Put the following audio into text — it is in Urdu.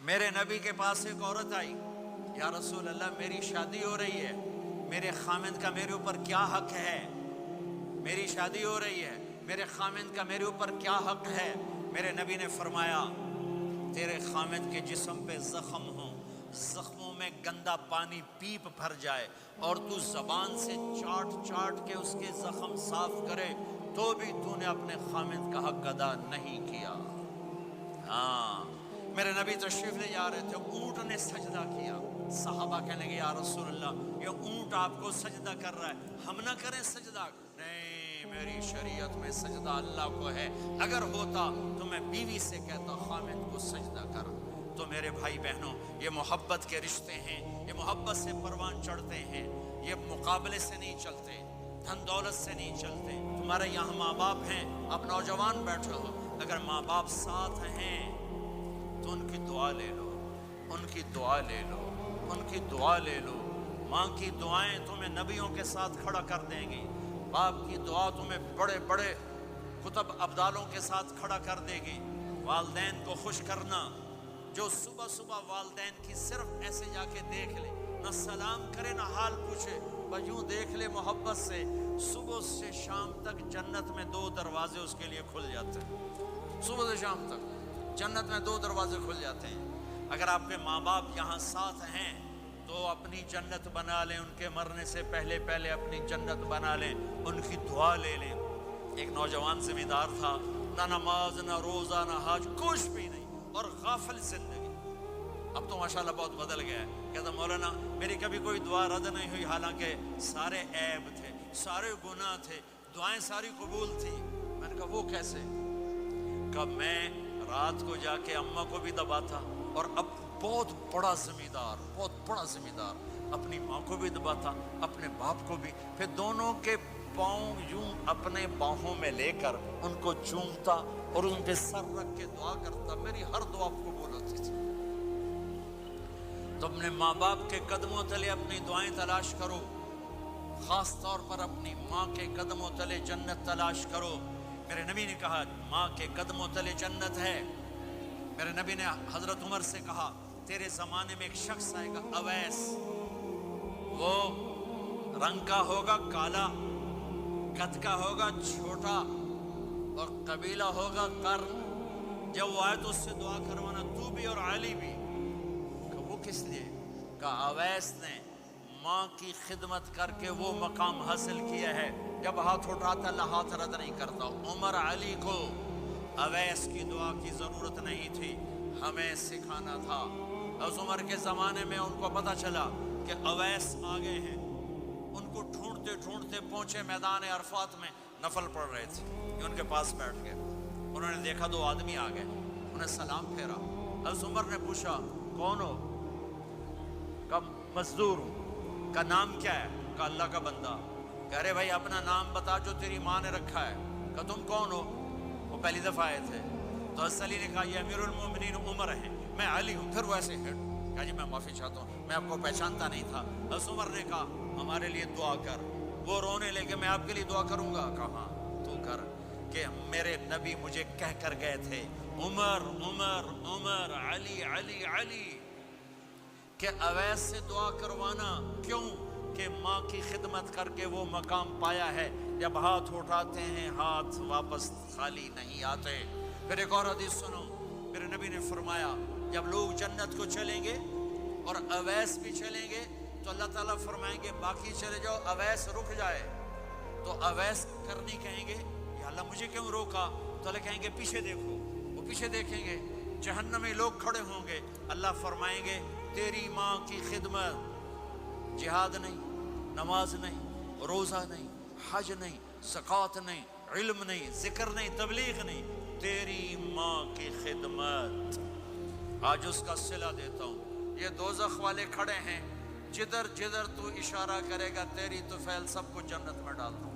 میرے نبی کے پاس ایک عورت آئی، یا رسول اللہ میری شادی ہو رہی ہے، میرے خامند کا میرے اوپر کیا حق ہے؟ میری شادی ہو رہی ہے، میرے خامند کا میرے اوپر کیا حق ہے؟ میرے نبی نے فرمایا تیرے خامند کے جسم پہ زخم ہوں، زخموں میں گندا پانی پیپ بھر جائے اور تو زبان سے چاٹ چاٹ کے اس کے زخم صاف کرے تو بھی تو نے اپنے خامند کا حق ادا نہیں کیا۔ ہاں، میرے نبی تشریف لے جا رہے تھے، اونٹ نے سجدہ کیا، صحابہ کہنے لگے یا رسول اللہ یہ اونٹ آپ کو سجدہ کر رہا ہے، ہم نہ کریں سجدہ؟ نہیں، میری شریعت میں سجدہ اللہ کو ہے، اگر ہوتا تو میں بیوی سے کہتا خامد کو سجدہ کر۔ تو میرے بھائی بہنوں، یہ محبت کے رشتے ہیں، یہ محبت سے پروان چڑھتے ہیں، یہ مقابلے سے نہیں چلتے، دھن دولت سے نہیں چلتے۔ تمہارے یہاں ماں باپ ہیں، آپ نوجوان بیٹھے ہو، اگر ماں باپ ساتھ ہیں تو ان کی دعا لے لو، ان کی دعا لے لو، ان کی دعا لے لو۔ ماں کی دعائیں تمہیں نبیوں کے ساتھ کھڑا کر دیں گی، باپ کی دعا تمہیں بڑے بڑے کتب ابدالوں کے ساتھ کھڑا کر دے گی۔ والدین کو خوش کرنا، جو صبح صبح والدین کی صرف ایسے جا کے دیکھ لے، نہ سلام کرے نہ حال پوچھے، بس یوں دیکھ لے محبت سے، صبح سے شام تک جنت میں 2 دروازے اس کے لیے کھل جاتے ہیں۔ صبح سے شام تک جنت میں 2 دروازے کھل جاتے ہیں۔ اگر آپ کے ماں باپ یہاں ساتھ ہیں تو اپنی جنت بنا لیں، ان کے مرنے سے پہلے پہلے اپنی جنت بنا لیں، ان کی دعا لے لیں۔ ایک نوجوان ذمہ دار تھا، نہ نماز نہ روزہ نہ حج، کچھ بھی نہیں، اور غافل زندگی۔ اب تو ماشاءاللہ بہت بدل گیا ہے، کہتا مولانا میری کبھی کوئی دعا رد نہیں ہوئی، حالانکہ سارے عیب تھے، سارے گناہ تھے، دعائیں ساری قبول تھی۔ میں نے کہا وہ کیسے؟ کہ میں رات کو جا کے اماں کو بھی دباتا، اور اب بہت بڑا ذمہ دار اپنی ماں کو بھی دباتا، اپنے باپ کو بھی، پھر دونوں کے پاؤں یوں اپنے باہوں میں لے کر ان کو چومتا اور ان پہ سر رکھ کے دعا کرتا، میری ہر دعا قبول ہوتی تھی۔ تو اپنے ماں باپ کے قدموں تلے اپنی دعائیں تلاش کرو، خاص طور پر اپنی ماں کے قدموں تلے جنت تلاش کرو۔ میرے نبی نے کہا ماں کے قدموں تلے جنت ہے۔ میرے نبی نے حضرت عمر سے کہا تیرے زمانے میں ایک شخص آئے گا، اویس، وہ رنگ کا ہوگا کالا، قد کا ہوگا چھوٹا، اور قبیلہ ہوگا قرن۔ جب وہ آئے تو اس سے دعا کروانا، تو بھی اور علی بھی۔ کہ وہ کس لیے؟ کہ اویس نے ماں کی خدمت کر کے وہ مقام حاصل کیا ہے، جب ہاتھ اٹھاتا اللہ ہاتھ رد نہیں کرتا۔ عمر علی کو اویس کی دعا کی ضرورت نہیں تھی، ہمیں سکھانا تھا۔ اس عمر کے زمانے میں ان کو پتہ چلا کہ اویس آگے ہیں، ان کو ڈھونڈتے ڈھونڈتے پہنچے میدان عرفات میں، نفل پڑھ رہے تھے، یہ ان کے پاس بیٹھ گئے۔ انہوں نے دیکھا 2 آدمی آ گئے، انہیں سلام پھیرا۔ حضرت عمر نے پوچھا کون ہو؟ کہ مزدور ہوں۔ کا نام کیا ہے؟ کہ اللہ کا بندہ۔ کہہ رہے بھائی اپنا نام بتا جو تیری ماں نے رکھا ہے۔ کہ تم کون ہو؟ وہ پہلی دفعہ آئے تھے۔ تو حضرت علی نے کہا یہ امیر المومنین عمر ہیں، میں علی ہوں۔ پھر وہ ایسے ہٹ، کہا جی میں معافی چاہتا ہوں، میں آپ کو پہچانتا نہیں تھا۔ حضرت عمر نے کہا ہمارے لیے دعا کر۔ وہ رونے لگے میں آپ کے لیے دعا کروں گا۔ کہا تو کر، کہ میرے نبی مجھے کہہ کر گئے تھے عمر عمر عمر، علی علی علی، کہ اویس سے دعا کروانا۔ کیوں؟ کہ ماں کی خدمت کر کے وہ مقام پایا ہے، جب ہاتھ اٹھاتے ہیں ہاتھ واپس خالی نہیں آتے۔ پھر ایک اور حدیث سنو، میرے نبی نے فرمایا جب لوگ جنت کو چلیں گے اور اویس بھی چلیں گے تو اللہ تعالیٰ فرمائیں گے باقی چلے جاؤ، اویس رک جائے۔ تو اویس کرنی کہیں گے یا اللہ مجھے کیوں روکا؟ تو اللہ کہیں گے پیچھے دیکھو۔ وہ پیچھے دیکھیں گے، جہنمی لوگ کھڑے ہوں گے، اللہ فرمائیں گے تیری ماں کی خدمت، جہاد نہیں، نماز نہیں، روزہ نہیں، حج نہیں، زکوٰۃ نہیں، علم نہیں، ذکر نہیں، تبلیغ نہیں، تیری ماں کی خدمت۔ آج اس کا صلہ دیتا ہوں۔ یہ دوزخ والے کھڑے ہیں، جدھر جدھر تو اشارہ کرے گا تیری طفیل سب کو جنت میں ڈال دوں۔